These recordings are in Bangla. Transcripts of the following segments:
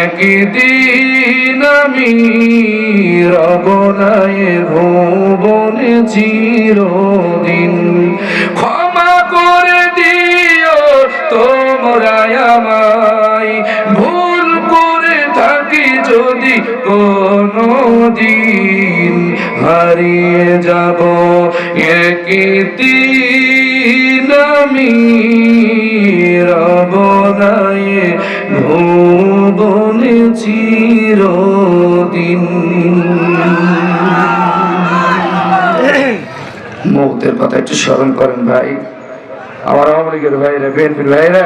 একদিন আমি রব নাই ভুবনে চিরদিন। ক্ষমা করে দিও তোমরা আমায়, ভুল করে থাকি যদি কোনদিন। হারিয়ে যাব একদিন আমি রব নাই ভুবনে চিরদিন। মৌতের কথা একটু স্মরণ করেন ভাই। আমার আওয়ামী লীগের ভাইরা, বিএনপির ভাইরা,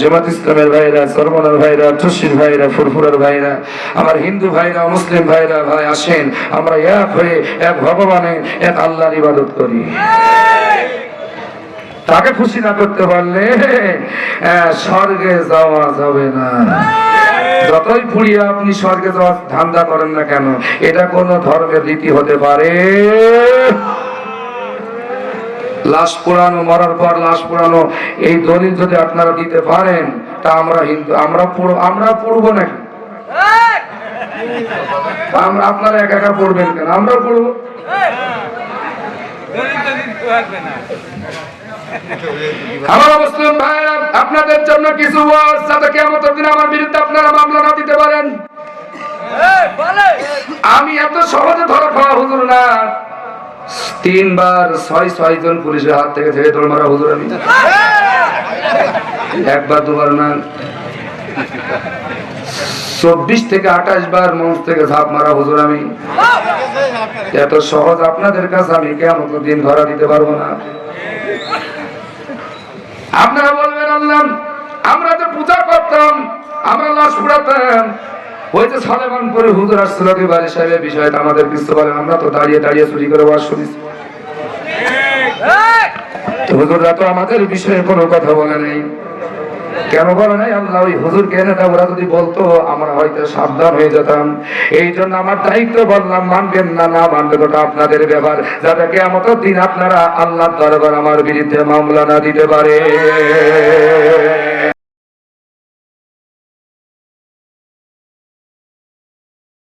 জামাত ইসলামের ভাইরা, সরমনার ভাইরা, টসির ভাইরা, ফুরফুরার ভাইরা, আমার হিন্দু ভাইরা, মুসলিম ভাইরা, ভাই আসেন আমরা এক হয়ে এক ভগবানের এক আল্লাহর ইবাদত করি। তাকে খুশি না করতে পারলে স্বর্গে যাওয়া যাবে না। যতই পুড়িয়ে আপনি স্বর্গে যাওয়ার ধান্দা করেন না কেন, এটা কোন ধর্মের রীতি হতে পারে? লাশ পোড়ানো, মরার পর লাশ পোড়ানো, এই দলিল যদি আপনারা দিতে পারেন তা আমরা হিন্দু, আমরা পড়বো নাকি? আপনারা একা একা পড়বেন কেন? আমরা পড়বো। আমার মুসলিম ভাইরা, আপনাদের জন্য কিছু ওয়াজ, যাতে কিয়ামতের দিনে আমার বিরুদ্ধে আপনারা মামলা না দিতে পারেন। আমি এত সহজে ধরা খাওয়া হুজুর না। 3 বার 6 জন পুলিশের হাত থেকে ছেড়ে দৌড় মারা হুজুর আমি। 1 বার 2 বার না, 24 থেকে 28 বার মঞ্চ থেকে ঝাঁপ মারা হুজুর আমি। এত সহজ আপনাদের কাছে আমি কিয়ামতের দিন ধরা দিতে পারবো না। আপনারা বলবেন আল্লাহ, আমরা তো পূজা করতাম, আমরা লাশ পোড়াতাম, ওই যে সালেমানপুরে হুজুর আসছিল কি বাড়ি সাহেবের বিষয়টা আমাদের কিছু বলেন? আমরা তো দাঁড়িয়ে দাঁড়িয়ে চুরি করে ওয়াজ শুনেছি। হুজুররা তো আমাদের বিষয়ে কোনো কথা বলে নাই। কেন বলে নাই? আল্লাহ ওই হুজুরকে এনে তা ওরা যদি বলতো আমরা হয়তো সাবধান হয়ে যেতাম। এই জন্য আমার দায়িত্ব বললাম, মানবেন না না মানবেন ওটা আপনাদের ব্যাপার, যাতে কিয়ামতের দিন আপনারা আল্লাহর দরবার আমার বিরুদ্ধে মামলা না দিতে পারে।